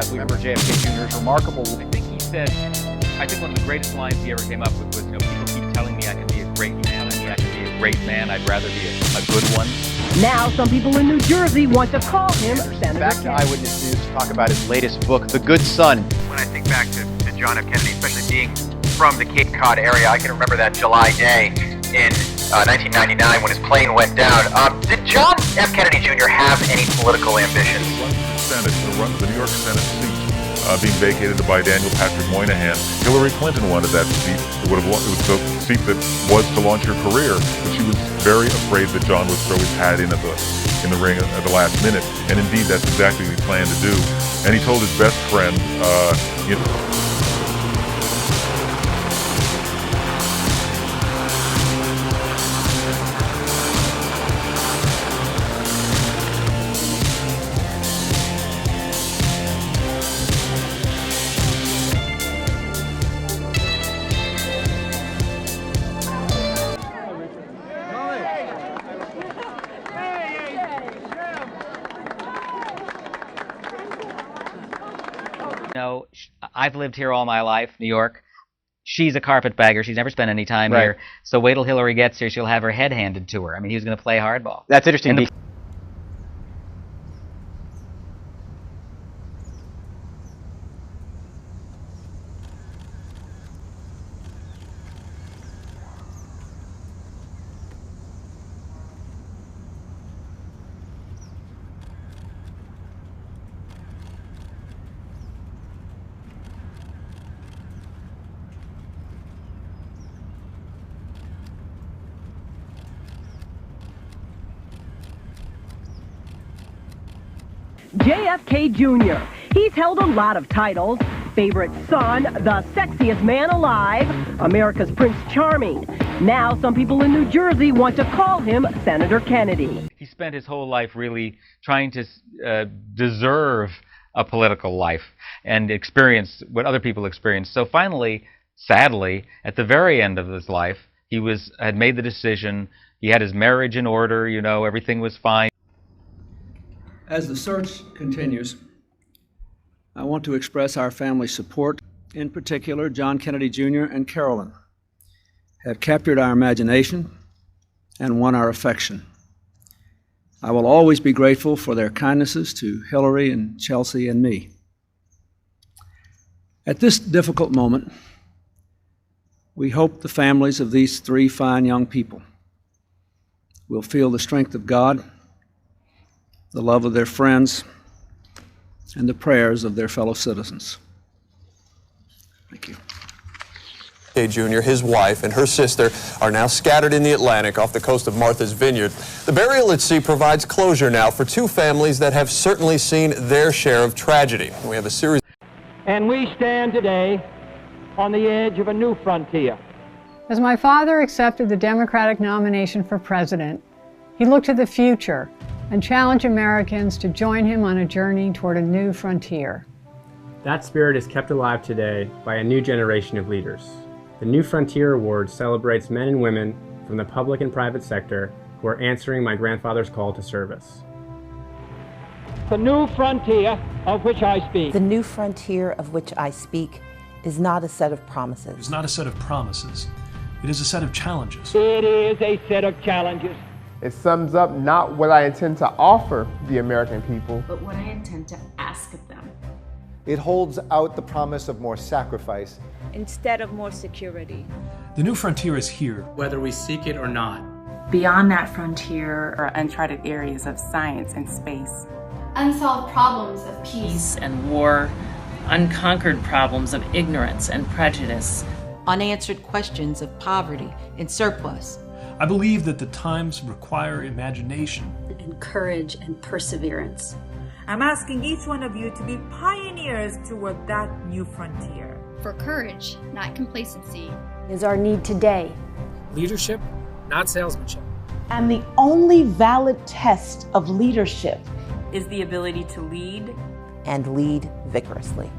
I remember JFK Jr.'s remarkable. I think he said, I think one of the greatest lines he ever came up with was, people keep telling me I can be a great man, I'd rather be a good one. Now some people in New Jersey want to call him Senator Back to Kennedy. Eyewitness News to talk about his latest book, The Good Son. When I think back to John F. Kennedy, especially being from the Cape Cod area, I can remember that July day in 1999 when his plane went down. Did John F. Kennedy Jr. have any political ambitions? The New York Senate seat being vacated by Daniel Patrick Moynihan. Hillary Clinton wanted that seat. It was the seat that was to launch her career, but she was very afraid that John would throw his hat in the ring at the last minute. And indeed, that's exactly what he planned to do. And he told his best friend, I've lived here all my life, New York. She's a carpetbagger. She's never spent any time here. So wait till Hillary gets here. She'll have her head handed to her. I mean, he was going to play hardball. That's interesting. JFK Jr. He's held a lot of titles. Favorite son, the sexiest man alive, America's Prince Charming. Now some people in New Jersey want to call him Senator Kennedy. He spent his whole life really trying to deserve a political life and experience what other people experienced. So finally, sadly, at the very end of his life, he had made the decision. He had his marriage in order, everything was fine. As the search continues, I want to express our family's support. In particular, John Kennedy Jr. and Carolyn have captured our imagination and won our affection. I will always be grateful for their kindnesses to Hillary and Chelsea and me. At this difficult moment, we hope the families of these three fine young people will feel the strength of God, the love of their friends, and the prayers of their fellow citizens. Thank you. Jr., his wife, and her sister are now scattered in the Atlantic off the coast of Martha's Vineyard. The burial at sea provides closure now for two families that have certainly seen their share of tragedy. We have a series. And we stand today on the edge of a new frontier. As my father accepted the Democratic nomination for president, he looked to the future and challenged Americans to join him on a journey toward a new frontier. That spirit is kept alive today by a new generation of leaders. The New Frontier Award celebrates men and women from the public and private sector who are answering my grandfather's call to service. The new frontier of which I speak. The new frontier of which I speak is not a set of promises. It's not a set of promises. It is a set of challenges. It is a set of challenges. It sums up not what I intend to offer the American people, but what I intend to ask of them. It holds out the promise of more sacrifice instead of more security. The new frontier is here, whether we seek it or not. Beyond that frontier are uncharted areas of science and space. Unsolved problems of peace and war, unconquered problems of ignorance and prejudice. Unanswered questions of poverty and surplus. I believe that the times require imagination and courage and perseverance. I'm asking each one of you to be pioneers toward that new frontier. For courage, not complacency, is our need today. Leadership, not salesmanship. And the only valid test of leadership is the ability to lead and lead vigorously.